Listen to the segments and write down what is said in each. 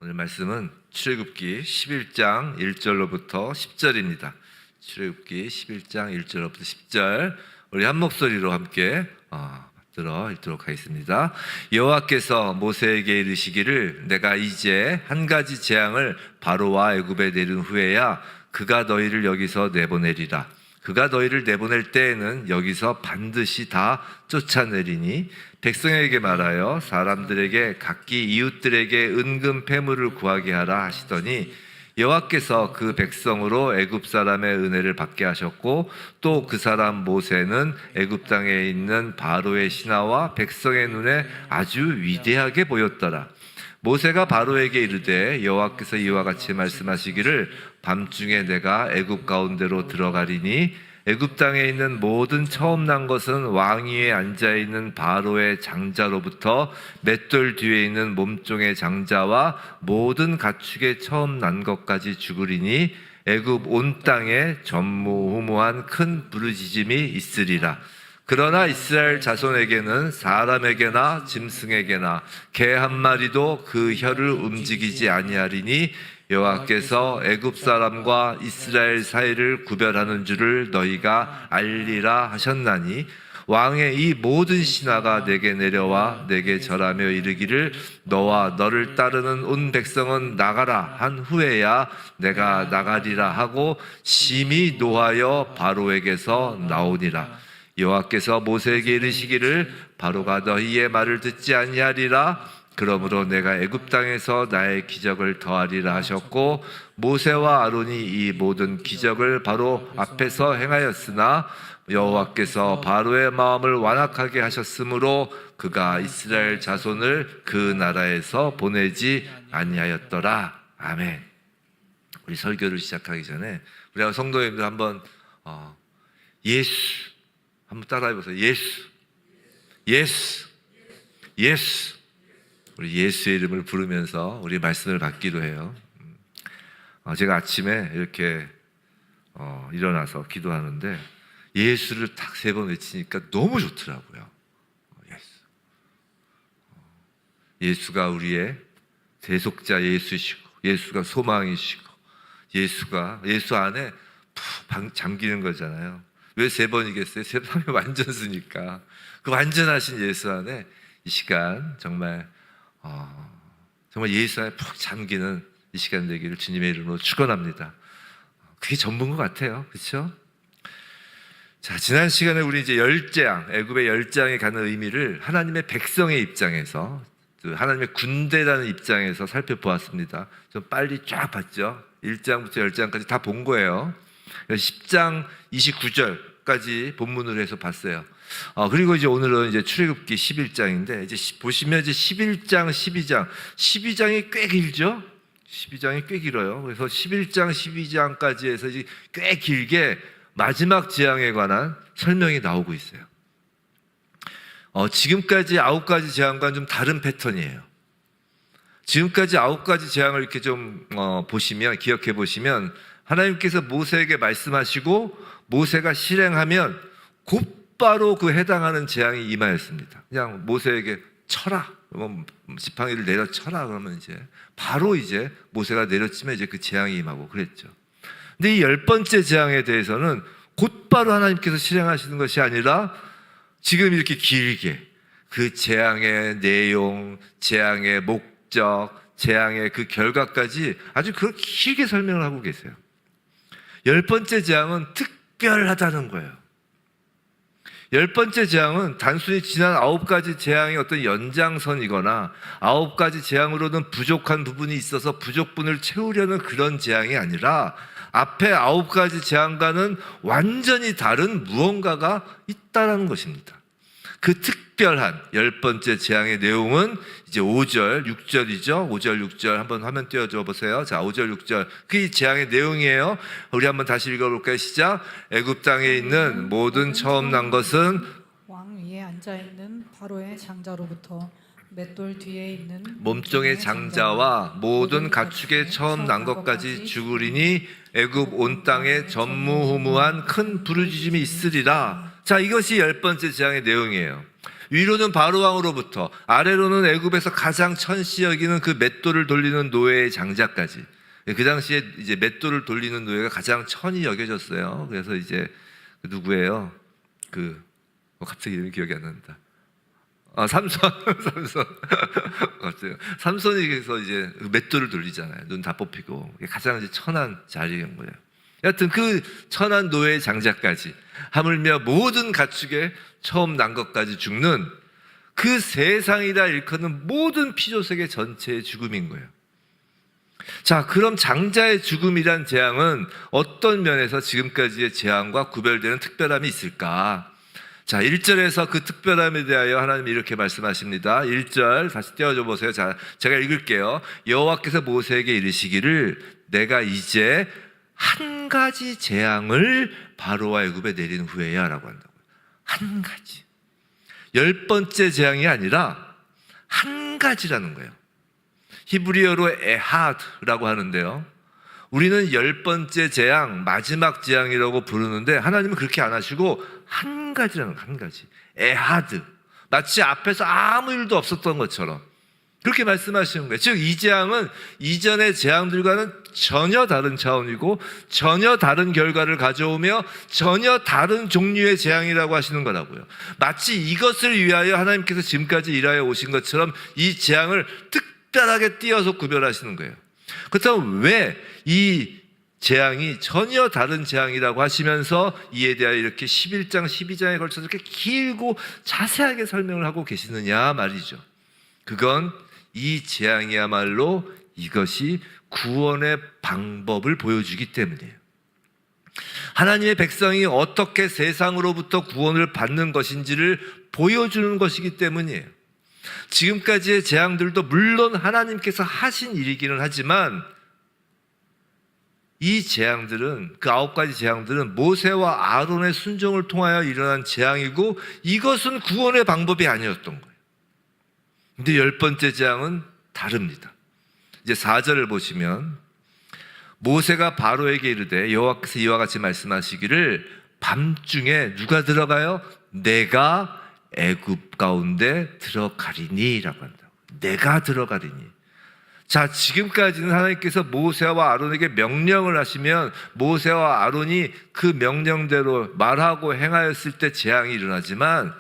오늘 말씀은 출애굽기 11장 1절로부터 10절입니다. 출애굽기 11장 1절로부터 10절 우리 한 목소리로 함께 들어 읽도록 하겠습니다. 여호와께서 모세에게 이르시기를 내가 이제 한 가지 재앙을 바로와 애굽에 내린 후에야 그가 너희를 여기서 내보내리라. 그가 너희를 내보낼 때에는 여기서 반드시 다 쫓아내리니 백성에게 말하여 사람들에게 각기 이웃들에게 은금 패물을 구하게 하라 하시더니 여호와께서 그 백성으로 애굽 사람의 은혜를 받게 하셨고 또 그 사람 모세는 애굽 땅에 있는 바로의 신하와 백성의 눈에 아주 위대하게 보였더라. 모세가 바로에게 이르되 여호와께서 이와 같이 말씀하시기를 밤중에 내가 애굽 가운데로 들어가리니 애굽 땅에 있는 모든 처음 난 것은 왕위에 앉아 있는 바로의 장자로부터 맷돌 뒤에 있는 몸종의 장자와 모든 가축의 처음 난 것까지 죽으리니 애굽 온 땅에 전무후무한 큰 부르짖음이 있으리라. 그러나 이스라엘 자손에게는 사람에게나 짐승에게나 개 한 마리도 그 혀를 움직이지 아니하리니 여호와께서 애굽 사람과 이스라엘 사이를 구별하는 줄을 너희가 알리라 하셨나니 왕의 이 모든 신하가 내게 내려와 내게 절하며 이르기를 너와 너를 따르는 온 백성은 나가라 한 후에야 내가 나가리라 하고 심히 노하여 바로에게서 나오니라. 여호와께서 모세에게 이르시기를 바로가 너희의 말을 듣지 아니하리라. 그러므로 내가 애굽 땅에서 나의 기적을 더하리라 하셨고 모세와 아론이 이 모든 기적을 바로 앞에서 행하였으나 여호와께서 바로의 마음을 완악하게 하셨으므로 그가 이스라엘 자손을 그 나라에서 보내지 아니하였더라. 아멘. 우리 설교를 시작하기 전에 우리 성도님들 한번 예수 한번 따라해보세요. 예수, 예수, 예수. 우리 예수의 이름을 부르면서 우리 말씀을 받기도 해요. 제가 아침에 이렇게 일어나서 기도하는데 예수를 딱 3번 외치니까 너무 좋더라고요. 예수. 예수가 우리의 대속자 예수시고 예수가 소망이시고 예수 안에 푹 잠기는 거잖아요. 왜 3번이겠어요? 3번이 완전수니까. 그 완전하신 예수 안에 이 시간 정말 예수 안에 푹 잠기는 이 시간 되기를 주님의 이름으로 축원합니다. 그게 전부인 것 같아요. 그렇죠? 자, 지난 시간에 우리 이제 애굽의 10장에 가는 의미를 하나님의 백성의 입장에서, 하나님의 군대라는 입장에서 살펴보았습니다. 좀 빨리 쫙 봤죠? 1장부터 10장까지 다 본 거예요. 10장 29절까지 본문으로 해서 봤어요. 그리고 이제 오늘은 이제 출애굽기 11장인데 이제 보시면 이제 11장, 12장이 꽤 길죠? 12장이 꽤 길어요. 그래서 11장, 12장까지 해서 이제 꽤 길게 마지막 재앙에 관한 설명이 나오고 있어요. 지금까지 9가지 재앙과는 좀 다른 패턴이에요. 지금까지 9가지 재앙을 이렇게 좀 기억해 보시면 하나님께서 모세에게 말씀하시고 모세가 실행하면 곧바로 그 해당하는 재앙이 임하였습니다. 그냥 모세에게 쳐라, 지팡이를 내려 쳐라 그러면 이제 바로 이제 모세가 내려치면 이제 그 재앙이 임하고 그랬죠. 근데 이 10번째 재앙에 대해서는 곧바로 하나님께서 실행하시는 것이 아니라 지금 이렇게 길게 그 재앙의 내용, 재앙의 목적, 재앙의 그 결과까지 아주 그렇게 길게 설명을 하고 계세요. 10번째 재앙은 특별하다는 거예요. 10번째 재앙은 단순히 지난 9가지 재앙의 어떤 연장선이거나 9가지 재앙으로는 부족한 부분이 있어서 부족분을 채우려는 그런 재앙이 아니라 앞에 9가지 재앙과는 완전히 다른 무언가가 있다라는 것입니다. 그 특별한 10번째 재앙의 내용은 이제 5절, 6절이죠. 5절, 6절 한번 화면 띄워줘 보세요. 자, 5절, 6절. 그 재앙의 내용이에요. 우리 한번 다시 읽어볼까요? 시작. 애굽 땅에 있는 모든 처음 난 것은 왕 위에 앉아 있는 바로의 장자로부터 맷돌 뒤에 있는 몸종의 장자와 모든 가축의 처음 난 것까지 죽으리니 애굽 온 땅에 전무후무한 큰 부르짖음이 있으리라. 자, 이것이 10번째 재앙의 내용이에요. 위로는 바로 왕으로부터 아래로는 애굽에서 가장 천시 여기는 그 맷돌을 돌리는 노예의 장자까지. 그 당시에 이제 맷돌을 돌리는 노예가 가장 천이 여겨졌어요. 그래서 이제 누구예요? 갑자기 이름이 기억이 안 난다. 삼손. 삼손이 그래서 이제 맷돌을 돌리잖아요. 눈 다 뽑히고 가장 이제 천한 자리인 거예요. 여하튼 그 천한 노예의 장자까지, 하물며 모든 가축의 처음 난 것까지 죽는 그 세상이라 일컫는 모든 피조세계 전체의 죽음인 거예요. 자, 그럼 장자의 죽음이란 재앙은 어떤 면에서 지금까지의 재앙과 구별되는 특별함이 있을까? 자, 1절에서 그 특별함에 대하여 하나님이 이렇게 말씀하십니다. 1절 다시 띄워줘 보세요. 자, 제가 읽을게요. 여호와께서 모세에게 이르시기를 내가 이제 한 가지 재앙을 바로와 애굽에 내린 후에야 라고 한다고요. 한 가지. 10번째 재앙이 아니라 한 가지라는 거예요. 히브리어로 에하드라고 하는데요. 우리는 10번째 재앙, 마지막 재앙이라고 부르는데 하나님은 그렇게 안 하시고 한 가지라는 거예요. 한 가지. 에하드. 마치 앞에서 아무 일도 없었던 것처럼 그렇게 말씀하시는 거예요. 즉, 이 재앙은 이전의 재앙들과는 전혀 다른 차원이고 전혀 다른 결과를 가져오며 전혀 다른 종류의 재앙이라고 하시는 거라고요. 마치 이것을 위하여 하나님께서 지금까지 일하여 오신 것처럼 이 재앙을 특별하게 띄어서 구별하시는 거예요. 그렇다면 왜 이 재앙이 전혀 다른 재앙이라고 하시면서 이에 대하여 이렇게 11장, 12장에 걸쳐서 이렇게 길고 자세하게 설명을 하고 계시느냐 말이죠. 그건 이 재앙이야말로 이것이 구원의 방법을 보여주기 때문이에요. 하나님의 백성이 어떻게 세상으로부터 구원을 받는 것인지를 보여주는 것이기 때문이에요. 지금까지의 재앙들도 물론 하나님께서 하신 일이기는 하지만 이 재앙들은, 그 9가지 재앙들은 모세와 아론의 순종을 통하여 일어난 재앙이고 이것은 구원의 방법이 아니었던 거예요. 근데 10번째 재앙은 다릅니다. 이제 4절을 보시면 모세가 바로에게 이르되 여호와께서 이와 같이 말씀하시기를 밤중에 누가 들어가요? 내가 애굽 가운데 들어가리니 라고 한다고. 내가 들어가리니. 자, 지금까지는 하나님께서 모세와 아론에게 명령을 하시면 모세와 아론이 그 명령대로 말하고 행하였을 때 재앙이 일어나지만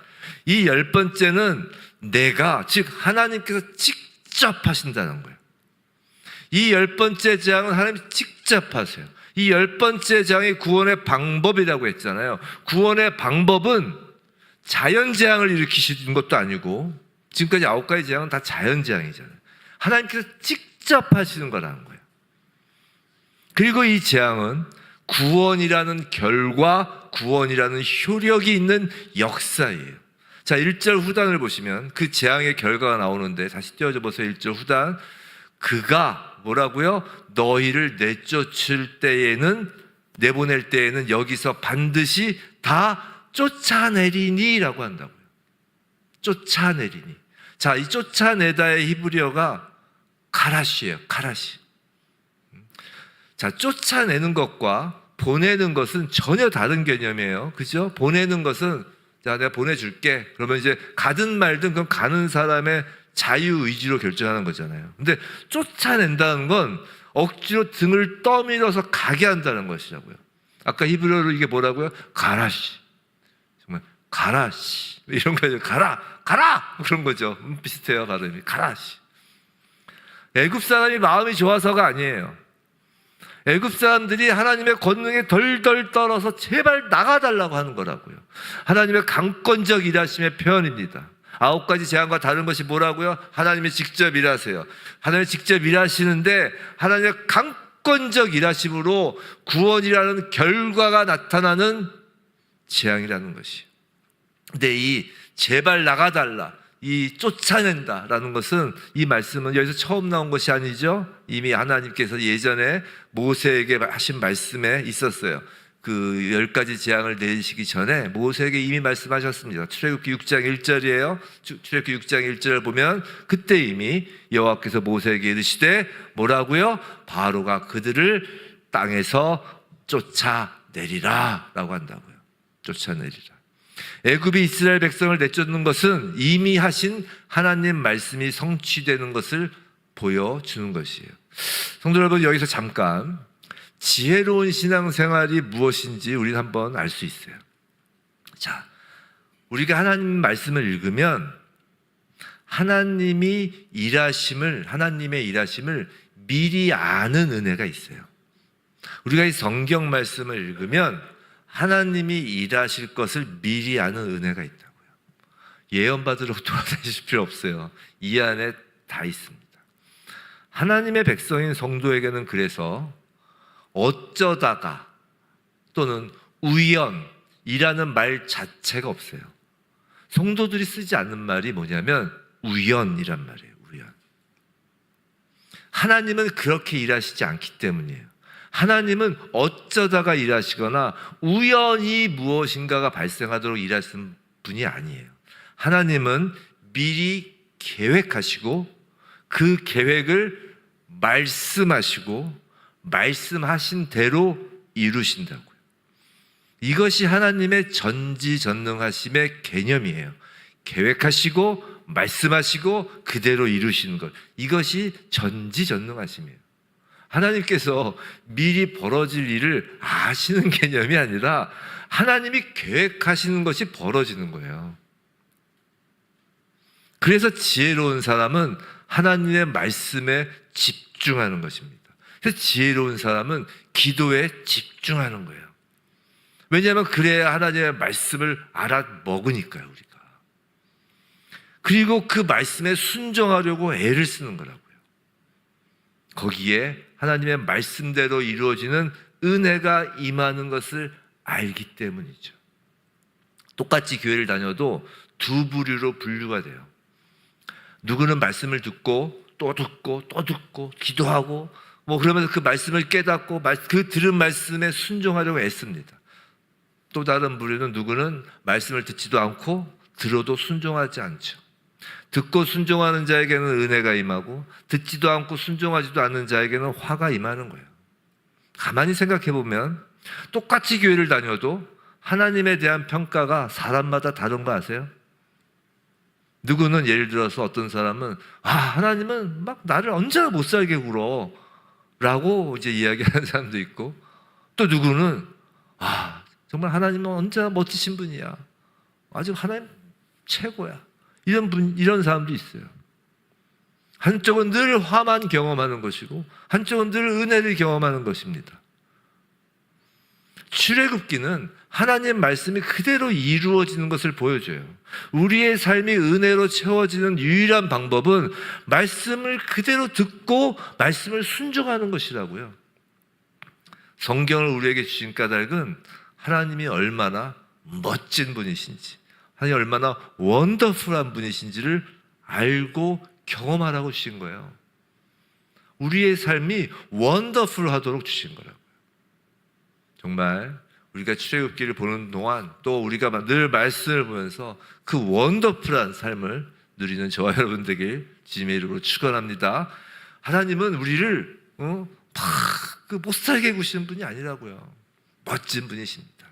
이 10번째는 내가, 즉 하나님께서 직접 하신다는 거예요. 이 10번째 재앙은 하나님이 직접 하세요. 이 10번째 재앙이 구원의 방법이라고 했잖아요. 구원의 방법은 자연재앙을 일으키시는 것도 아니고 지금까지 9가지 재앙은 다 자연재앙이잖아요. 하나님께서 직접 하시는 거라는 거예요. 그리고 이 재앙은 구원이라는 결과, 구원이라는 효력이 있는 역사예요. 자, 1절 후단을 보시면 그 재앙의 결과가 나오는데 다시 띄워줘 보세요. 1절 후단. 그가 뭐라고요? 너희를 내쫓을 때에는, 내보낼 때에는 여기서 반드시 다 쫓아내리니 라고 한다고요. 쫓아내리니. 자, 이 쫓아내다의 히브리어가 카라시예요. 카라시. 자, 쫓아내는 것과 보내는 것은 전혀 다른 개념이에요. 그죠? 보내는 것은 자, 내가 보내줄게. 그러면 이제 가든 말든 그건 가는 사람의 자유의지로 결정하는 거잖아요. 근데 쫓아낸다는 건 억지로 등을 떠밀어서 가게 한다는 것이라고요. 아까 히브리어로 이게 뭐라고요? 가라시. 정말 가라시. 이런 거죠. 가라! 가라! 그런 거죠. 비슷해요, 발음이. 가라시. 애굽 사람이 마음이 좋아서가 아니에요. 애굽 사람들이 하나님의 권능에 덜덜 떨어서 제발 나가달라고 하는 거라고요. 하나님의 강권적 일하심의 표현입니다. 9가지 재앙과 다른 것이 뭐라고요? 하나님이 직접 일하세요. 하나님이 직접 일하시는데 하나님의 강권적 일하심으로 구원이라는 결과가 나타나는 재앙이라는 것이에요. 근데 이 제발 나가달라, 이 쫓아낸다라는 것은, 이 말씀은 여기서 처음 나온 것이 아니죠. 이미 하나님께서 예전에 모세에게 하신 말씀에 있었어요. 그 10가지 재앙을 내리시기 전에 모세에게 이미 말씀하셨습니다. 출애굽기 6장 1절이에요. 출애굽기 6장 1절을 보면 그때 이미 여호와께서 모세에게 이르시되 뭐라고요? 바로가 그들을 땅에서 쫓아내리라 라고 한다고요. 쫓아내리라. 애굽이 이스라엘 백성을 내쫓는 것은 이미 하신 하나님 말씀이 성취되는 것을 보여주는 것이에요. 성도 여러분, 여기서 잠깐 지혜로운 신앙생활이 무엇인지 우리는 한번 알 수 있어요. 자, 우리가 하나님 말씀을 읽으면 하나님의 일하심을 미리 아는 은혜가 있어요. 우리가 이 성경 말씀을 읽으면 하나님이 일하실 것을 미리 아는 은혜가 있다고요. 예언 받으러 돌아다니실 필요 없어요. 이 안에 다 있습니다. 하나님의 백성인 성도에게는 그래서 어쩌다가 또는 우연이라는 말 자체가 없어요. 성도들이 쓰지 않는 말이 뭐냐면 우연이란 말이에요. 우연. 하나님은 그렇게 일하시지 않기 때문이에요. 하나님은 어쩌다가 일하시거나 우연히 무엇인가가 발생하도록 일하시는 분이 아니에요. 하나님은 미리 계획하시고 그 계획을 말씀하시고 말씀하신 대로 이루신다고요. 이것이 하나님의 전지전능하심의 개념이에요. 계획하시고 말씀하시고 그대로 이루시는 것, 이것이 전지전능하심이에요. 하나님께서 미리 벌어질 일을 아시는 개념이 아니라 하나님이 계획하시는 것이 벌어지는 거예요. 그래서 지혜로운 사람은 하나님의 말씀에 집중하는 것입니다. 그래서 지혜로운 사람은 기도에 집중하는 거예요. 왜냐하면 그래야 하나님의 말씀을 알아먹으니까요, 우리가. 그리고 그 말씀에 순종하려고 애를 쓰는 거라고요. 거기에 하나님의 말씀대로 이루어지는 은혜가 임하는 것을 알기 때문이죠. 똑같이 교회를 다녀도 두 부류로 분류가 돼요. 누구는 말씀을 듣고 또 듣고 또 듣고 기도하고 그러면서 그 말씀을 깨닫고 그 들은 말씀에 순종하려고 애씁니다. 또 다른 부류는 누구는 말씀을 듣지도 않고 들어도 순종하지 않죠. 듣고 순종하는 자에게는 은혜가 임하고 듣지도 않고 순종하지도 않는 자에게는 화가 임하는 거예요. 가만히 생각해 보면 똑같이 교회를 다녀도 하나님에 대한 평가가 사람마다 다른 거 아세요? 누구는 예를 들어서 어떤 사람은 하나님은 막 나를 언제나 못 살게 굴어 라고 이제 이야기하는 사람도 있고, 또 누구는 정말 하나님은 언제나 멋지신 분이야, 아주 하나님 최고야, 이런 사람도 있어요. 한쪽은 늘 화만 경험하는 것이고 한쪽은 늘 은혜를 경험하는 것입니다. 출애굽기는 하나님 말씀이 그대로 이루어지는 것을 보여줘요. 우리의 삶이 은혜로 채워지는 유일한 방법은 말씀을 그대로 듣고 말씀을 순종하는 것이라고요. 성경을 우리에게 주신 까닭은 하나님이 얼마나 멋진 분이신지, 하나님이 얼마나 원더풀한 분이신지를 알고 경험하라고 주신 거예요. 우리의 삶이 원더풀하도록 주신 거라고요. 정말 우리가 출애굽기를 보는 동안 또 우리가 늘 말씀을 보면서 그 원더풀한 삶을 누리는 저와 여러분 되길 주님의 이름으로 축원합니다. 하나님은 우리를 못 살게 구시는 분이 아니라고요. 멋진 분이십니다.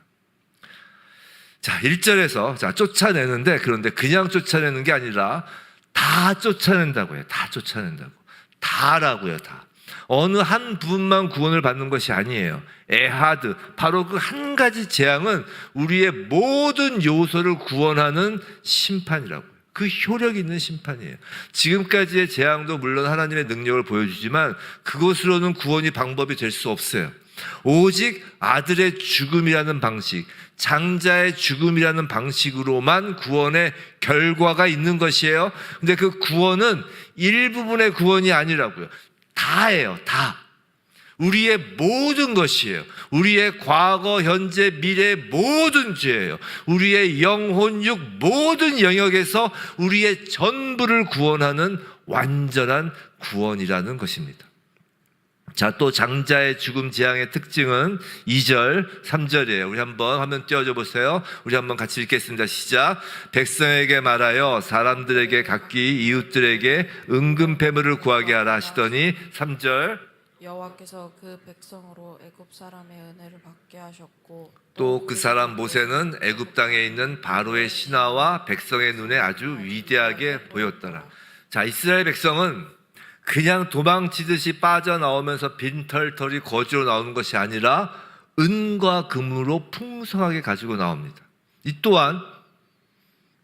자, 1절에서 쫓아내는데, 그런데 그냥 쫓아내는 게 아니라 다 쫓아낸다고 해요. 다 쫓아낸다고. 다라고요, 다. 어느 한 부분만 구원을 받는 것이 아니에요. 에하드, 바로 그 한 가지 재앙은 우리의 모든 요소를 구원하는 심판이라고요. 그 효력 있는 심판이에요. 지금까지의 재앙도 물론 하나님의 능력을 보여주지만 그것으로는 구원이 방법이 될 수 없어요. 오직 아들의 죽음이라는 방식, 장자의 죽음이라는 방식으로만 구원의 결과가 있는 것이에요. 근데 그 구원은 일부분의 구원이 아니라고요. 다예요, 다. 우리의 모든 것이에요. 우리의 과거, 현재, 미래 모든 죄예요. 우리의 영혼, 육 모든 영역에서 우리의 전부를 구원하는 완전한 구원이라는 것입니다. 자, 또 장자의 죽음 재앙의 특징은 2절, 3절이에요. 우리 한번 화면 띄워줘 보세요. 우리 한번 같이 읽겠습니다. 시작. 백성에게 말하여 사람들에게 각기 이웃들에게 은금 패물을 구하게 하라 하시더니 3절. 여호와께서 그 백성으로 애굽 사람의 은혜를 받게 하셨고 또 그 사람 모세는 애굽 땅에 있는 바로의 신하와 백성의 눈에 아주 위대하게 보였더라. 자, 이스라엘 백성은 그냥 도망치듯이 빠져나오면서 빈털털이 거지로 나오는 것이 아니라 은과 금으로 풍성하게 가지고 나옵니다. 이 또한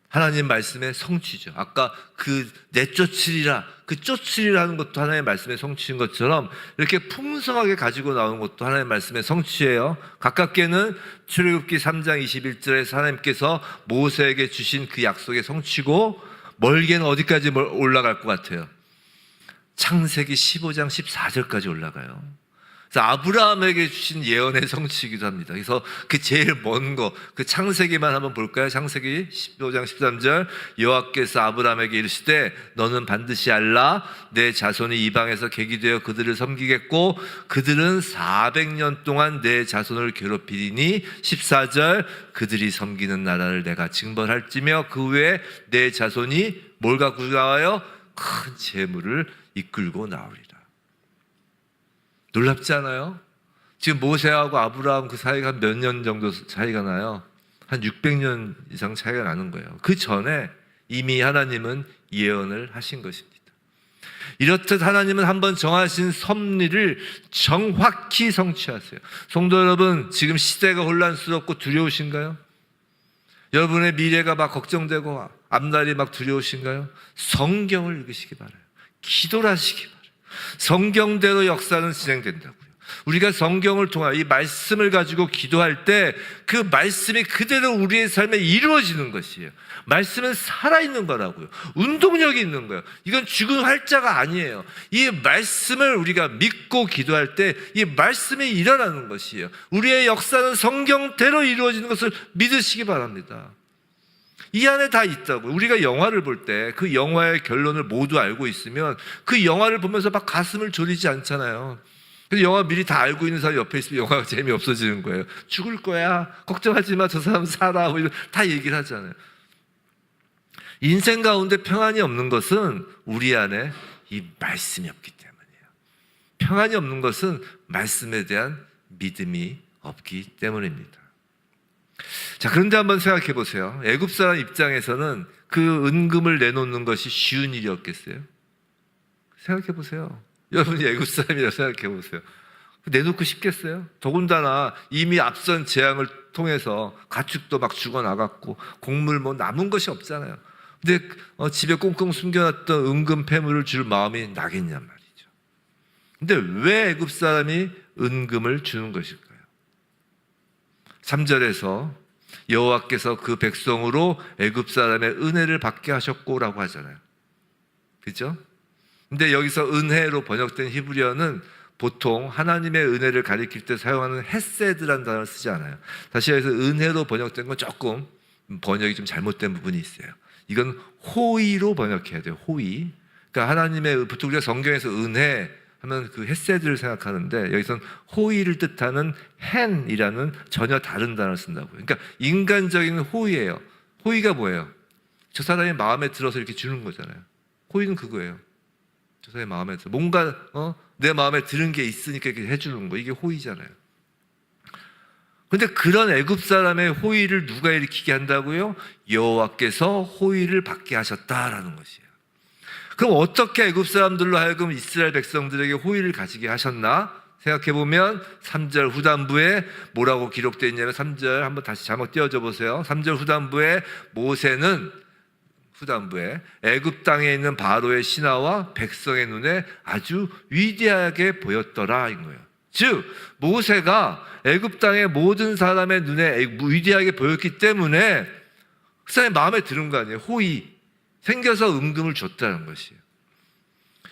하나님 말씀의 성취죠. 아까 그 내쫓으리라, 그 쫓으리라는 것도 하나님의 말씀의 성취인 것처럼 이렇게 풍성하게 가지고 나오는 것도 하나님의 말씀의 성취예요. 가깝게는 출애굽기 3장 21절에서 하나님께서 모세에게 주신 그 약속의 성취고, 멀게는 어디까지 올라갈 것 같아요? 창세기 15장 14절까지 올라가요. 그래서 아브라함에게 주신 예언의 성취이기도 합니다. 그래서 그 제일 먼 거, 그 창세기만 한번 볼까요? 창세기 15장 13절, 여호와께서 아브라함에게 이르시되 너는 반드시 알라, 내 자손이 이방에서 객이 되어 그들을 섬기겠고 그들은 400년 동안 내 자손을 괴롭히리니 14절, 그들이 섬기는 나라를 내가 징벌할지며 그 후에 내 자손이 뭘 갖고 나와요? 큰 재물을 이끌고 나오리라. 놀랍지 않아요? 지금 모세하고 아브라함 그 사이가 몇 년 정도 차이가 나요? 한 600년 이상 차이가 나는 거예요. 그 전에 이미 하나님은 예언을 하신 것입니다. 이렇듯 하나님은 한번 정하신 섭리를 정확히 성취하세요. 성도 여러분, 지금 시대가 혼란스럽고 두려우신가요? 여러분의 미래가 막 걱정되고 앞날이 막 두려우신가요? 성경을 읽으시기 바라요. 기도를 하시기 바라요. 성경대로 역사는 진행된다고요. 우리가 성경을 통하 이 말씀을 가지고 기도할 때 그 말씀이 그대로 우리의 삶에 이루어지는 것이에요. 말씀은 살아있는 거라고요. 운동력이 있는 거예요. 이건 죽은 활자가 아니에요. 이 말씀을 우리가 믿고 기도할 때 이 말씀이 일어나는 것이에요. 우리의 역사는 성경대로 이루어지는 것을 믿으시기 바랍니다. 이 안에 다 있다고요. 우리가 영화를 볼 때 그 영화의 결론을 모두 알고 있으면 그 영화를 보면서 막 가슴을 졸이지 않잖아요. 그래서 영화 미리 다 알고 있는 사람이 옆에 있으면 영화가 재미없어지는 거예요. 죽을 거야, 걱정하지 마, 저 사람 살아, 뭐 다 얘기를 하잖아요. 인생 가운데 평안이 없는 것은 우리 안에 이 말씀이 없기 때문이에요. 평안이 없는 것은 말씀에 대한 믿음이 없기 때문입니다. 자, 그런데 한번 생각해 보세요. 애굽 사람 입장에서는 그 은금을 내놓는 것이 쉬운 일이었겠어요? 생각해 보세요. 여러분이 애굽 사람이라고 생각해 보세요. 내놓고 싶겠어요? 더군다나 이미 앞선 재앙을 통해서 가축도 막 죽어나갔고 곡물 뭐 남은 것이 없잖아요. 근데 집에 꽁꽁 숨겨놨던 은금 패물을 줄 마음이 나겠냔 말이죠. 근데 왜 애굽 사람이 은금을 주는 것일까요? 3절에서 여호와께서 그 백성으로 애굽 사람의 은혜를 받게 하셨고라고 하잖아요. 그렇죠? 근데 여기서 은혜로 번역된 히브리어는 보통 하나님의 은혜를 가리킬 때 사용하는 헤세드라는 단어를 쓰지 않아요. 다시 해서 은혜로 번역된 건 조금 번역이 좀 잘못된 부분이 있어요. 이건 호의로 번역해야 돼요. 호의. 그러니까 하나님의, 보통 우리가 성경에서 은혜 하면 그 헤세드를 생각하는데 여기서는 호의를 뜻하는 헨이라는 전혀 다른 단어를 쓴다고요. 그러니까 인간적인 호의예요. 호의가 뭐예요? 저 사람이 마음에 들어서 이렇게 주는 거잖아요. 호의는 그거예요. 저 사람이 마음에 들어. 뭔가 내 마음에 드는 게 있으니까 이렇게 해주는 거. 이게 호의잖아요. 그런데 그런 애굽 사람의 호의를 누가 일으키게 한다고요? 여호와께서 호의를 받게 하셨다라는 것이에요. 그럼 어떻게 애굽 사람들로 하여금 이스라엘 백성들에게 호의를 가지게 하셨나? 생각해보면 3절 후단부에 뭐라고 기록되어 있냐면 3절 한번 다시 자막 띄워줘 보세요. 3절 후단부에 모세는 후단부에 애굽 땅에 있는 바로의 신하와 백성의 눈에 아주 위대하게 보였더라 인 거예요. 즉 모세가 애굽 땅의 모든 사람의 눈에 위대하게 보였기 때문에 그 사람이 마음에 드는 거 아니에요. 호의. 생겨서 은금을 줬다는 것이에요.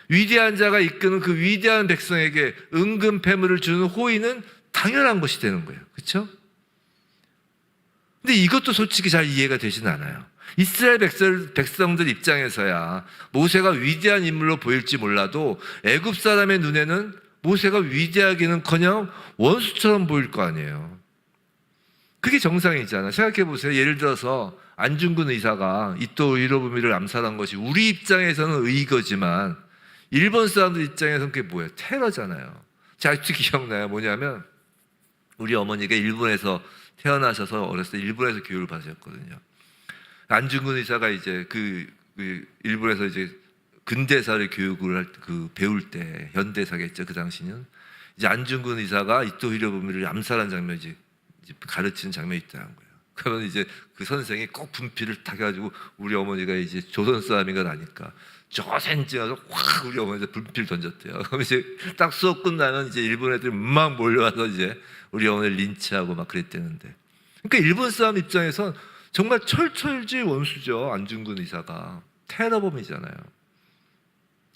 위대한 자가 이끄는 그 위대한 백성에게 은금 패물을 주는 호의는 당연한 것이 되는 거예요. 그렇죠? 근데 이것도 솔직히 잘 이해가 되진 않아요. 이스라엘 백성들 입장에서야 모세가 위대한 인물로 보일지 몰라도 애굽 사람의 눈에는 모세가 위대하기는커녕 원수처럼 보일 거 아니에요. 그게 정상이잖아요. 생각해 보세요. 예를 들어서 안중근 의사가 이토 히로부미를 암살한 것이 우리 입장에서는 의거지만 일본 사람들 입장에서는 그게 뭐예요? 테러잖아요. 제가 아직도 기억나요. 뭐냐면 우리 어머니가 일본에서 태어나셔서 어렸을 때 일본에서 교육을 받으셨거든요. 안중근 의사가 이제 그 일본에서 이제 근대사를 교육을 배울 때 현대사겠죠. 그 당시는 이제 안중근 의사가 이토 히로부미를 암살한 장면이 이제 가르치는 장면이 있다는 거예요. 그러면 이제 그 선생이 꼭 분필을 탁 해가지고 우리 어머니가 이제 조선 사람인가 나니까 조센 찍어서 확 우리 어머니한테 분필 던졌대요. 그럼 이제 딱 수업 끝나면 이제 일본 애들이 막 몰려와서 이제 우리 어머니를 린치하고 막 그랬대는데. 그러니까 일본 사람 입장에선 정말 철철지 원수죠. 안중근 의사가 테러범이잖아요.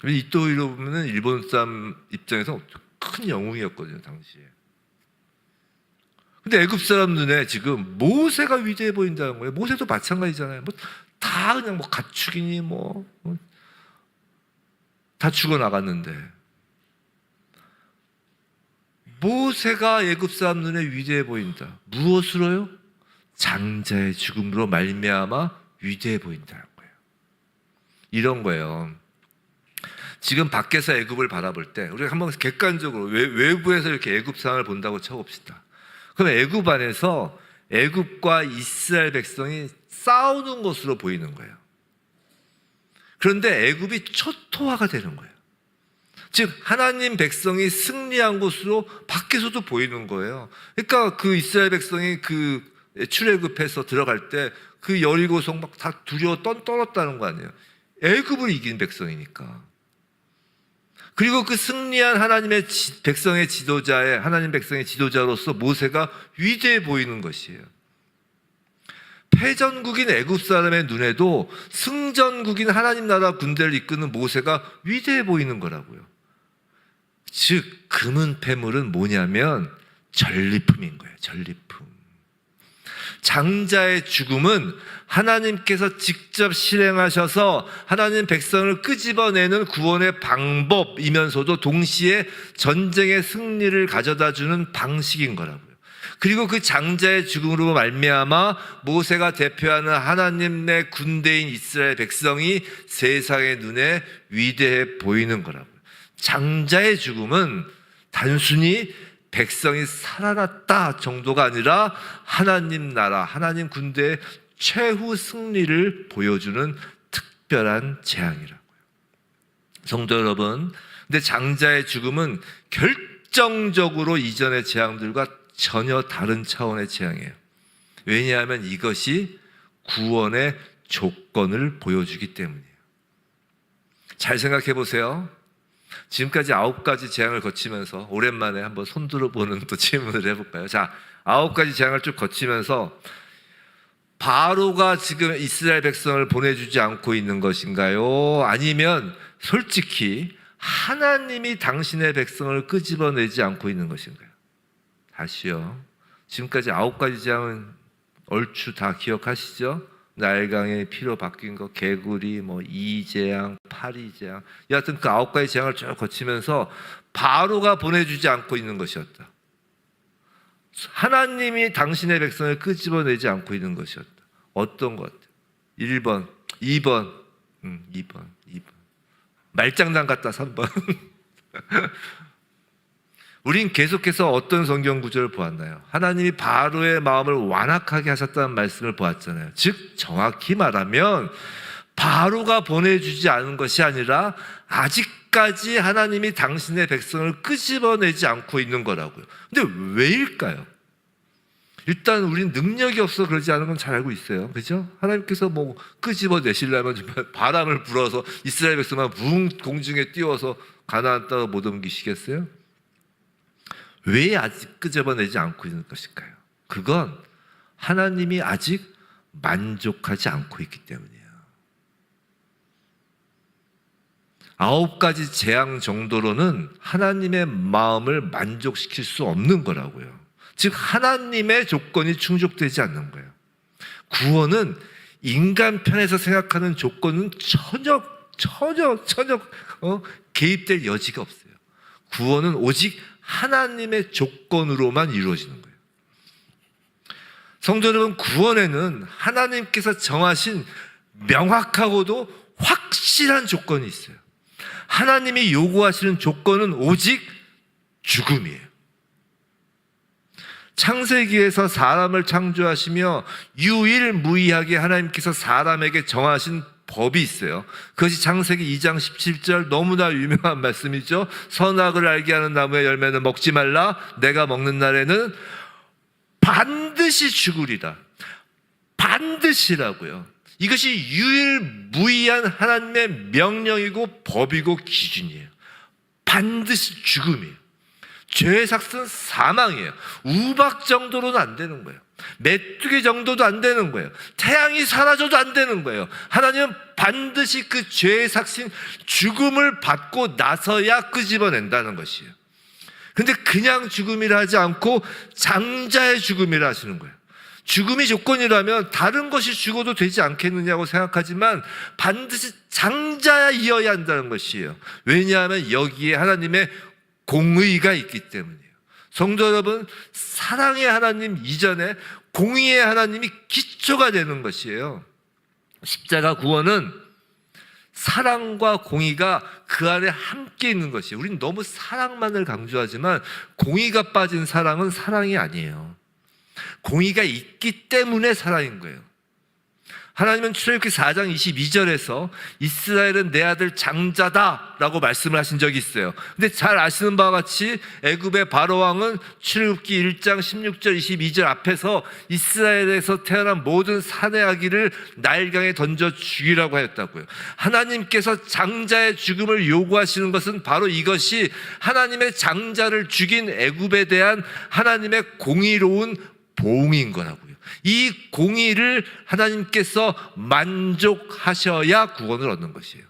이토 히로부미는 일본 사람 입장에서 큰 영웅이었거든요, 당시에. 근데 애굽 사람 눈에 지금 모세가 위대해 보인다는 거예요. 모세도 마찬가지잖아요. 뭐 다 그냥 뭐 가축이니 다 죽어 나갔는데 모세가 애굽 사람 눈에 위대해 보인다. 무엇으로요? 장자의 죽음으로 말미암아 위대해 보인다는 거예요. 이런 거예요. 지금 밖에서 애굽을 바라볼 때 우리가 한번 객관적으로 외부에서 이렇게 애굽 상황을 본다고 쳐봅시다. 그럼 애굽 안에서 애굽과 이스라엘 백성이 싸우는 것으로 보이는 거예요. 그런데 애굽이 초토화가 되는 거예요. 즉 하나님 백성이 승리한 것으로 밖에서도 보이는 거예요. 그러니까 그 이스라엘 백성이 그 출애굽해서 들어갈 때 그 여리고성 막 다 두려워 떨었다는 거 아니에요. 애굽을 이긴 백성이니까. 그리고 그 승리한 하나님의 백성의 지도자의 하나님 백성의 지도자로서 모세가 위대해 보이는 것이에요. 패전국인 애굽 사람의 눈에도 승전국인 하나님 나라 군대를 이끄는 모세가 위대해 보이는 거라고요. 즉 금은 패물은 뭐냐면 전리품인 거예요. 전리품. 장자의 죽음은 하나님께서 직접 실행하셔서 하나님 백성을 끄집어내는 구원의 방법이면서도 동시에 전쟁의 승리를 가져다 주는 방식인 거라고요. 그리고 그 장자의 죽음으로 말미암아 모세가 대표하는 하나님의 군대인 이스라엘 백성이 세상의 눈에 위대해 보이는 거라고요. 장자의 죽음은 단순히 백성이 살아났다 정도가 아니라 하나님 나라, 하나님 군대의 최후 승리를 보여주는 특별한 재앙이라고요. 성도 여러분, 근데 장자의 죽음은 결정적으로 이전의 재앙들과 전혀 다른 차원의 재앙이에요. 왜냐하면 이것이 구원의 조건을 보여주기 때문이에요. 잘 생각해 보세요. 지금까지 9가지 재앙을 거치면서 오랜만에 한번 손들어보는 또 질문을 해볼까요? 자, 9가지 재앙을 쭉 거치면서 바로가 지금 이스라엘 백성을 보내주지 않고 있는 것인가요? 아니면 솔직히 하나님이 당신의 백성을 끄집어내지 않고 있는 것인가요? 다시요. 지금까지 9가지 재앙은 얼추 다 기억하시죠? 나일강의 피로 바뀐 거, 개구리, 이재앙, 파리재앙, 여하튼 그 9가지 재앙을 쭉 거치면서 바로가 보내주지 않고 있는 것이었다. 하나님이 당신의 백성을 끄집어내지 않고 있는 것이었다. 어떤 것 같아요? 1번, 2번, 2번. 말장난 같다, 3번. 우린 계속해서 어떤 성경 구절을 보았나요? 하나님이 바로의 마음을 완악하게 하셨다는 말씀을 보았잖아요. 즉 정확히 말하면 바로가 보내주지 않은 것이 아니라 아직까지 하나님이 당신의 백성을 끄집어내지 않고 있는 거라고요. 근데 왜일까요? 일단 우리는 능력이 없어 그러지 않은 건 잘 알고 있어요. 그죠? 하나님께서 끄집어내시려면 정말 바람을 불어서 이스라엘 백성만 붕 공중에 띄워서 가나안 땅을 못 옮기시겠어요? 왜 아직 끄집어내지 않고 있는 것일까요? 그건 하나님이 아직 만족하지 않고 있기 때문이에요. 9가지 재앙 정도로는 하나님의 마음을 만족시킬 수 없는 거라고요. 즉 하나님의 조건이 충족되지 않는 거예요. 구원은 인간 편에서 생각하는 조건은 전혀 개입될 여지가 없어요. 구원은 오직 하나님의 조건으로만 이루어지는 거예요. 성도 여러분, 구원에는 하나님께서 정하신 명확하고도 확실한 조건이 있어요. 하나님이 요구하시는 조건은 오직 죽음이에요. 창세기에서 사람을 창조하시며 유일무이하게 하나님께서 사람에게 정하신 법이 있어요. 그것이 창세기 2장 17절 너무나 유명한 말씀이죠. 선악을 알게 하는 나무의 열매는 먹지 말라. 내가 먹는 날에는 반드시 죽으리라. 반드시라고요. 이것이 유일무이한 하나님의 명령이고 법이고 기준이에요. 반드시 죽음이에요. 죄의 삭은 사망이에요. 우박 정도로는 안 되는 거예요. 메뚜기 정도도 안 되는 거예요. 태양이 사라져도 안 되는 거예요. 하나님은 반드시 그 죄의 삭신 죽음을 받고 나서야 끄집어낸다는 것이에요. 근데 그냥 죽음이라 하지 않고 장자의 죽음이라 하시는 거예요. 죽음이 조건이라면 다른 것이 죽어도 되지 않겠느냐고 생각하지만 반드시 장자이어야 한다는 것이에요. 왜냐하면 여기에 하나님의 공의가 있기 때문이에요. 성도 여러분, 사랑의 하나님 이전에 공의의 하나님이 기초가 되는 것이에요. 십자가 구원은 사랑과 공의가 그 안에 함께 있는 것이에요. 우리는 너무 사랑만을 강조하지만 공의가 빠진 사랑은 사랑이 아니에요. 공의가 있기 때문에 사랑인 거예요. 하나님은 출애굽기 4장 22절에서 이스라엘은 내 아들 장자다라고 말씀을 하신 적이 있어요. 근데 잘 아시는 바와 같이 애굽의 바로 왕은 출애굽기 1장 16절 22절 앞에서 이스라엘에서 태어난 모든 사내 아기를 나일강에 던져 죽이라고 하였다고요. 하나님께서 장자의 죽음을 요구하시는 것은 바로 이것이 하나님의 장자를 죽인 애굽에 대한 하나님의 공의로운 보응인 거라고요. 이 공의를 하나님께서 만족하셔야 구원을 얻는 것이에요.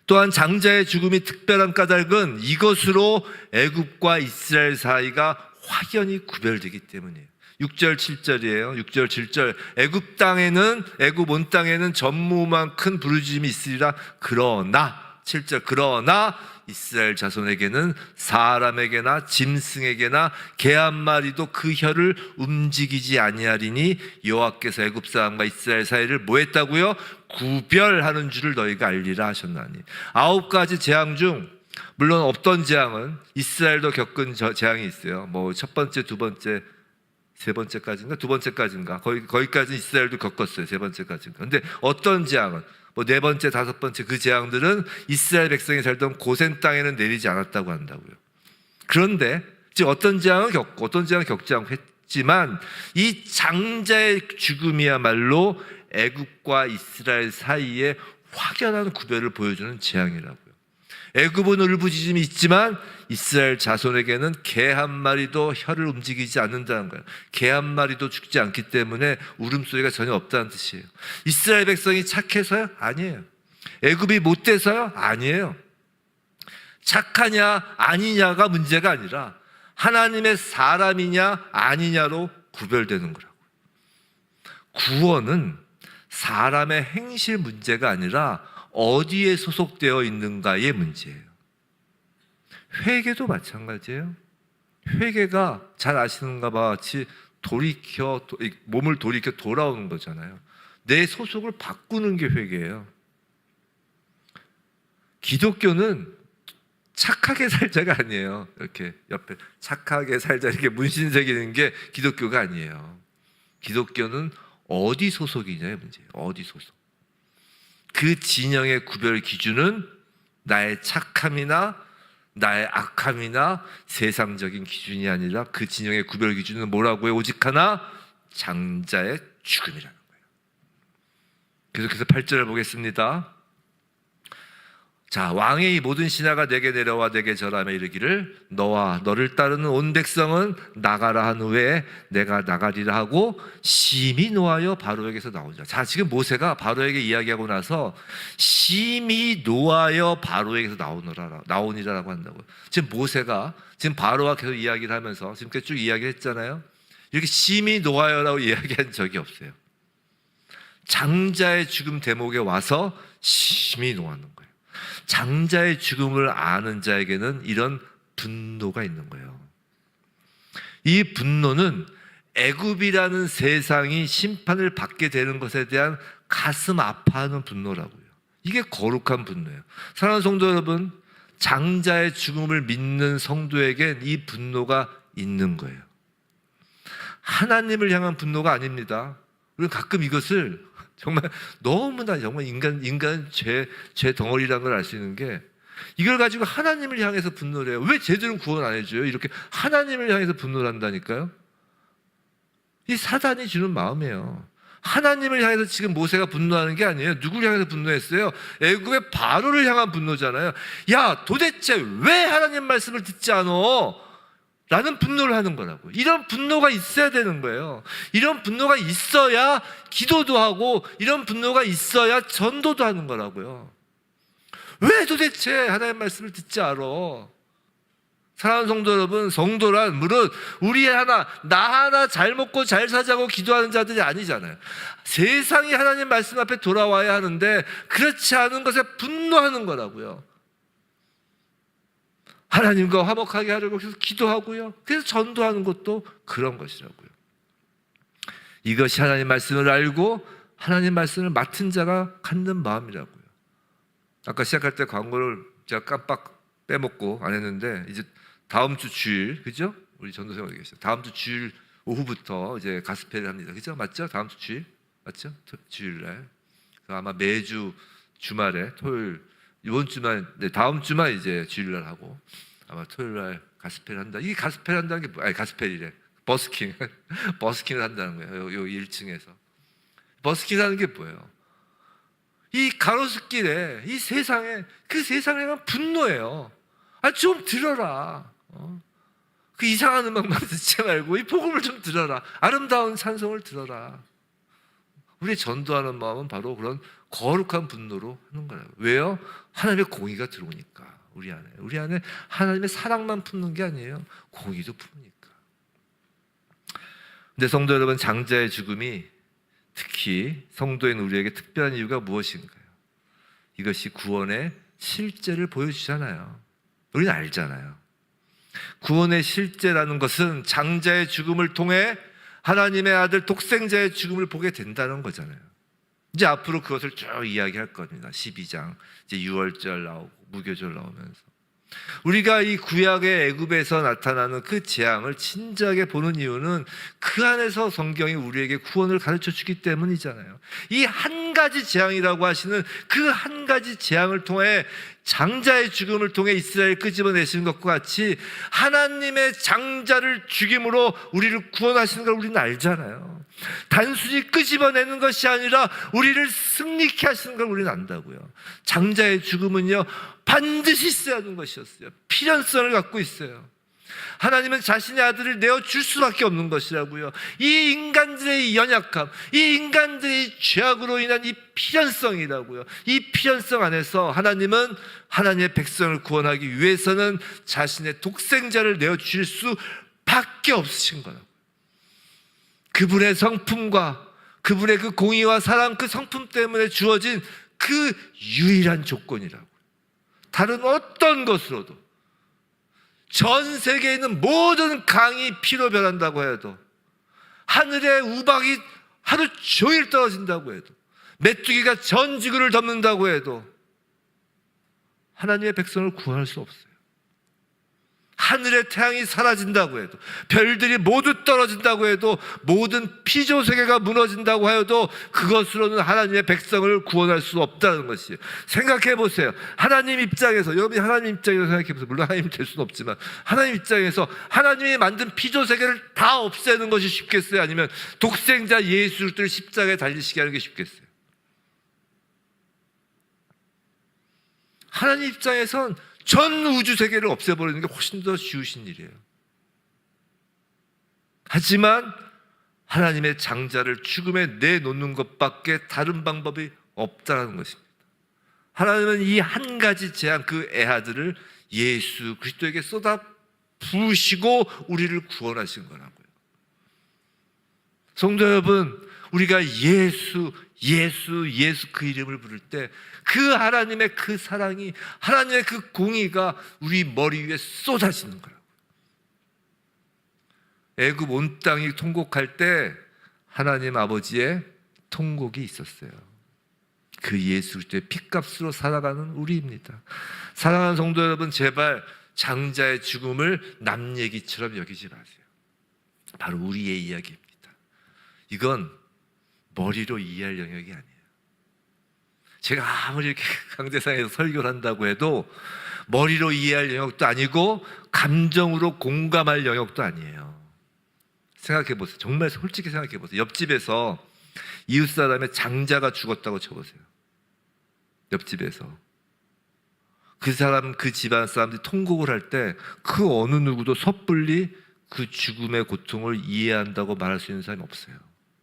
또한 장자의 죽음이 특별한 까닭은 이것으로 애굽과 이스라엘 사이가 확연히 구별되기 때문이에요. 6절 7절이에요. 6절 7절 애굽 온 땅에는 전무후무한 큰 부르짖음이 있으리라. 그러나 7절 그러나 이스라엘 자손에게는 사람에게나 짐승에게나 개 한 마리도 그 혀를 움직이지 아니하리니 여호와께서 애굽 사람과 이스라엘 사이를 뭐 했다고요? 구별하는 줄을 너희가 알리라 하셨나니. 9가지 재앙 중 물론 없던 재앙은 이스라엘도 겪은 재앙이 있어요. 뭐 첫 번째, 두 번째, 세 번째까지인가? 두 번째까지인가? 거기까지 이스라엘도 겪었어요. 세 번째까지인가? 근데 어떤 재앙은 뭐 네 번째, 다섯 번째 그 재앙들은 이스라엘 백성이 살던 고센 땅에는 내리지 않았다고 한다고요. 그런데 즉 어떤 재앙을 겪고 어떤 재앙을 겪지 않고 했지만 이 장자의 죽음이야말로 애굽과 이스라엘 사이에 확연한 구별을 보여주는 재앙이라고요. 애굽은 울부짖음이 있지만 이스라엘 자손에게는 개 한 마리도 혀를 움직이지 않는다는 거예요. 개 한 마리도 죽지 않기 때문에 울음소리가 전혀 없다는 뜻이에요. 이스라엘 백성이 착해서요? 아니에요. 애굽이 못돼서요? 아니에요. 착하냐 아니냐가 문제가 아니라 하나님의 사람이냐 아니냐로 구별되는 거라고요. 구원은 사람의 행실 문제가 아니라 어디에 소속되어 있는가의 문제예요. 회개도 마찬가지예요. 회개가 잘 아시는가 봐 같이 몸을 돌이켜 돌아오는 거잖아요. 내 소속을 바꾸는 게 회개예요. 기독교는 착하게 살자가 아니에요. 이렇게 옆에 착하게 살자 이렇게 문신 새기는 게 기독교가 아니에요. 기독교는 어디 소속이냐의 문제예요. 어디 소속. 그 진영의 구별 기준은 나의 착함이나 나의 악함이나 세상적인 기준이 아니라 그 진영의 구별 기준은 뭐라고요? 오직 하나 장자의 죽음이라는 거예요. 계속해서 8절을 보겠습니다. 자, 왕의 이 모든 신하가 내게 내려와 내게 절하며 이르기를 너와 너를 따르는 온 백성은 나가라 한 후에 내가 나가리라 하고 심히 노하여 바로에게서 나오자. 자, 지금 모세가 바로에게 이야기하고 나서 심히 노하여 바로에게서 나오니라라고 한다고요. 지금 모세가 지금 바로와 계속 이야기를 하면서 지금까지 쭉 이야기를 했잖아요. 이렇게 심히 노하여라고 이야기한 적이 없어요. 장자의 죽음 대목에 와서 심히 노하는 거예요. 장자의 죽음을 아는 자에게는 이런 분노가 있는 거예요. 이 분노는 애굽이라는 세상이 심판을 받게 되는 것에 대한 가슴 아파하는 분노라고요. 이게 거룩한 분노예요. 사랑하는 성도 여러분, 장자의 죽음을 믿는 성도에겐 이 분노가 있는 거예요. 하나님을 향한 분노가 아닙니다. 우리는 가끔 이것을 정말 너무나 정말 인간 죄 덩어리라는 걸 알 수 있는 게, 이걸 가지고 하나님을 향해서 분노를 해요. 왜 쟤들은 구원 안 해줘요? 이렇게 하나님을 향해서 분노를 한다니까요. 이 사단이 주는 마음이에요. 하나님을 향해서 지금 모세가 분노하는 게 아니에요. 누구를 향해서 분노했어요? 애굽의 바로를 향한 분노잖아요. 야, 도대체 왜 하나님 말씀을 듣지 않어? 라는 분노를 하는 거라고. 이런 분노가 있어야 되는 거예요. 이런 분노가 있어야 기도도 하고, 이런 분노가 있어야 전도도 하는 거라고요. 왜 도대체 하나님 말씀을 듣지 않아? 사랑하는 성도 여러분, 성도란 물론 나 하나 잘 먹고 잘 사자고 기도하는 자들이 아니잖아요. 세상이 하나님 말씀 앞에 돌아와야 하는데 그렇지 않은 것에 분노하는 거라고요. 하나님과 화목하게 하려고 해서 기도하고요. 그래서 전도하는 것도 그런 것이라고요. 이것이 하나님 말씀을 알고 하나님 말씀을 맡은 자가 갖는 마음이라고요. 아까 시작할 때 광고를 제가 깜빡 빼먹고 안 했는데, 이제 다음 주 주일, 그죠? 우리 전도생 어디 계시죠? 다음 주 주일 오후부터 이제 가스펠을 합니다. 그죠? 맞죠? 다음 주 주일 맞죠? 주일날. 아마 매주 주말에 토요일, 이번 주만, 네, 다음 주만 이제 주일날 하고, 아마 토요일날 가스펠 한다. 이게 가스펠 한다는 게 뭐야? 아니, 가스펠이래. 버스킹, 버스킹을 한다는 거예요. 요 1층에서 버스킹 하는 게 뭐예요? 이 가로수길에, 이 세상에, 그 세상에 대한 분노예요. 아, 좀 들어라. 그 이상한 음악만 듣지 말고 이 복음을 좀 들어라. 아름다운 찬송을 들어라. 우리 전도하는 마음은 바로 그런 거룩한 분노로 하는 거예요. 왜요? 하나님의 공의가 들어오니까. 우리 안에 하나님의 사랑만 품는 게 아니에요. 공의도 품으니까. 근데 성도 여러분, 장자의 죽음이 특히 성도인 우리에게 특별한 이유가 무엇인가요? 이것이 구원의 실제를 보여주잖아요. 우리는 알잖아요. 구원의 실제라는 것은 장자의 죽음을 통해 하나님의 아들 독생자의 죽음을 보게 된다는 거잖아요. 이제 앞으로 그것을 쭉 이야기할 겁니다. 12장 이제 유월절 나오고 무교절 나오면서 우리가 이 구약의 애굽에서 나타나는 그 재앙을 진지하게 보는 이유는 그 안에서 성경이 우리에게 구원을 가르쳐 주기 때문이잖아요. 이 한 가지 재앙이라고 하시는 그 한 가지 재앙을 통해, 장자의 죽음을 통해 이스라엘 끄집어내시는 것과 같이 하나님의 장자를 죽임으로 우리를 구원하시는 걸 우리는 알잖아요. 단순히 끄집어내는 것이 아니라 우리를 승리케 하시는 걸 우리는 안다고요. 장자의 죽음은요, 반드시 있어야 하는 것이었어요. 필연성을 갖고 있어요. 하나님은 자신의 아들을 내어줄 수밖에 없는 것이라고요. 이 인간들의 연약함, 이 인간들의 죄악으로 인한 이 필연성이라고요. 이 필연성 안에서 하나님은 하나님의 백성을 구원하기 위해서는 자신의 독생자를 내어주실 수밖에 없으신 거라고요. 그분의 성품과 그분의 그 공의와 사랑, 그 성품 때문에 주어진 그 유일한 조건이라고요. 다른 어떤 것으로도, 전 세계에 있는 모든 강이 피로 변한다고 해도, 하늘에 우박이 하루 종일 떨어진다고 해도, 메뚜기가 전 지구를 덮는다고 해도 하나님의 백성을 구원할 수 없어요. 하늘의 태양이 사라진다고 해도, 별들이 모두 떨어진다고 해도, 모든 피조세계가 무너진다고 하여도 그것으로는 하나님의 백성을 구원할 수 없다는 것이에요. 생각해 보세요. 하나님 입장에서, 여러분이 하나님 입장에서 생각해 보세요. 물론 하나님이 될 수는 없지만 하나님 입장에서 하나님이 만든 피조세계를 다 없애는 것이 쉽겠어요? 아니면 독생자 예수 그리스도를 십자가에 달리시게 하는 게 쉽겠어요? 하나님 입장에선 전 우주 세계를 없애버리는 게 훨씬 더 쉬우신 일이에요. 하지만 하나님의 장자를 죽음에 내놓는 것밖에 다른 방법이 없다는 것입니다. 하나님은 이 한 가지 재앙, 그 애아들을 예수 그리스도에게 쏟아 부으시고 우리를 구원하신 거라고요. 성도 여러분, 우리가 예수 그 이름을 부를 때 그 하나님의 그 사랑이, 하나님의 그 공의가 우리 머리 위에 쏟아지는 거라고요. 애굽 온 땅이 통곡할 때 하나님 아버지의 통곡이 있었어요. 그 예수 그리스도의 핏값으로 살아가는 우리입니다. 사랑하는 성도 여러분, 제발 장자의 죽음을 남 얘기처럼 여기지 마세요. 바로 우리의 이야기입니다. 이건 머리로 이해할 영역이 아니에요. 제가 아무리 이렇게 강대상에서 설교를 한다고 해도 머리로 이해할 영역도 아니고 감정으로 공감할 영역도 아니에요. 생각해 보세요. 정말 솔직히 생각해 보세요. 옆집에서 이웃 사람의 장자가 죽었다고 쳐보세요. 옆집에서 그 사람, 그 집안 사람들이 통곡을 할 때 그 어느 누구도 섣불리 그 죽음의 고통을 이해한다고 말할 수 있는 사람이 없어요.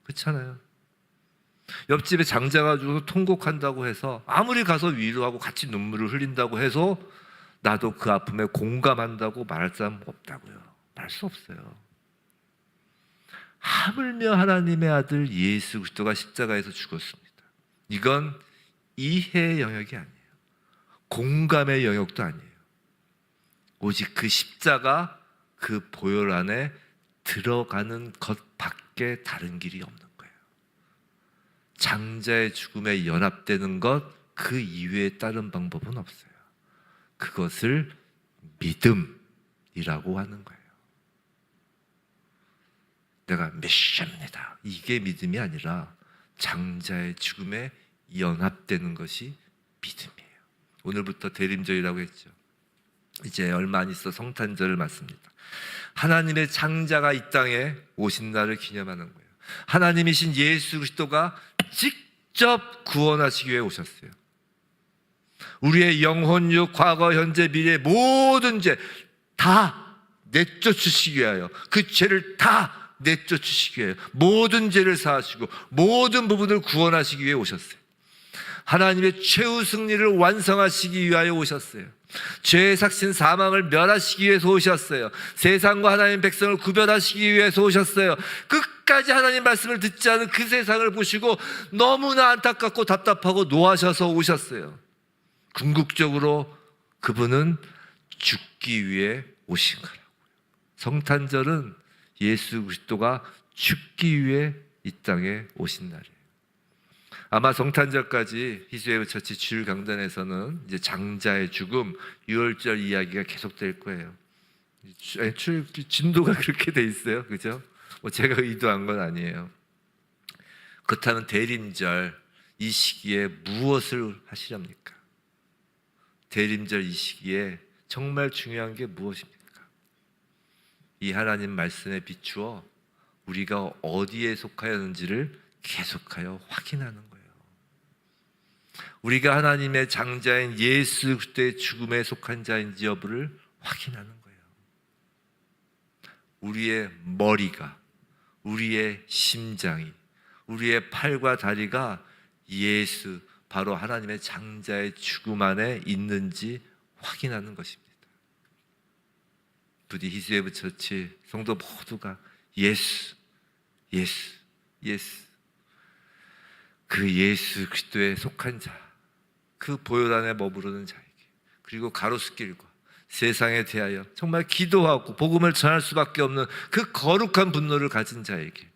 그렇잖아요. 옆집에 장자가 죽어서 통곡한다고 해서 아무리 가서 위로하고 같이 눈물을 흘린다고 해서 나도 그 아픔에 공감한다고 말할 사람 없다고요. 말할 수 없어요. 하물며 하나님의 아들 예수 그리스도가 십자가에서 죽었습니다. 이건 이해의 영역이 아니에요. 공감의 영역도 아니에요. 오직 그 십자가, 그 보혈 안에 들어가는 것 밖에 다른 길이 없는 거예요. 장자의 죽음에 연합되는 것, 그 이외에 다른 방법은 없어요. 그것을 믿음이라고 하는 거예요. 내가 메시아입니다. 이게 믿음이 아니라 장자의 죽음에 연합되는 것이 믿음이에요. 오늘부터 대림절이라고 했죠. 이제 얼마 안 있어 성탄절을 맞습니다. 하나님의 장자가 이 땅에 오신 날을 기념하는 거예요. 하나님이신 예수 그리스도가 직접 구원하시기 위해 오셨어요. 우리의 영혼육, 과거, 현재, 미래 모든 죄 다 내쫓으시기 위하여, 그 죄를 다 내쫓으시기 위하여 모든 죄를 사하시고 모든 부분을 구원하시기 위해 오셨어요. 하나님의 최후 승리를 완성하시기 위하여 오셨어요. 죄의 삭신 사망을 멸하시기 위해서 오셨어요. 세상과 하나님 백성을 구별하시기 위해서 오셨어요. 끝까지 하나님 말씀을 듣지 않은 그 세상을 보시고 너무나 안타깝고 답답하고 노하셔서 오셨어요. 궁극적으로 그분은 죽기 위해 오신 거라고요. 성탄절은 예수 그리스도가 죽기 위해 이 땅에 오신 날이에요. 아마 성탄절까지 희수의 처치 주일 강단에서는 이제 장자의 죽음, 유월절 이야기가 계속될 거예요. 진도가 그렇게 돼 있어요, 그죠? 제가 의도한 건 아니에요. 그렇다면 대림절 이 시기에 무엇을 하시렵니까? 대림절 이 시기에 정말 중요한 게 무엇입니까? 이 하나님 말씀에 비추어 우리가 어디에 속하였는지를 계속하여 확인하는 거예요. 우리가 하나님의 장자인 예수 그리스도의 죽음에 속한 자인지 여부를 확인하는 거예요. 우리의 머리가, 우리의 심장이, 우리의 팔과 다리가 예수, 바로 하나님의 장자의 죽음 안에 있는지 확인하는 것입니다. 부디 히스웨브 처치 성도 모두가 예수, 예수, 예수, 그 예수 그리스도에 속한 자, 그 보혈 안에 머무르는 자에게, 그리고 가로수길과 세상에 대하여 정말 기도하고 복음을 전할 수밖에 없는 그 거룩한 분노를 가진 자에게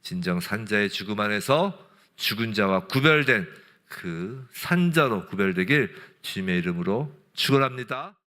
진정 산자의 죽음 안에서 죽은 자와 구별된 그 산자로 구별되길 주님의 이름으로 축원합니다.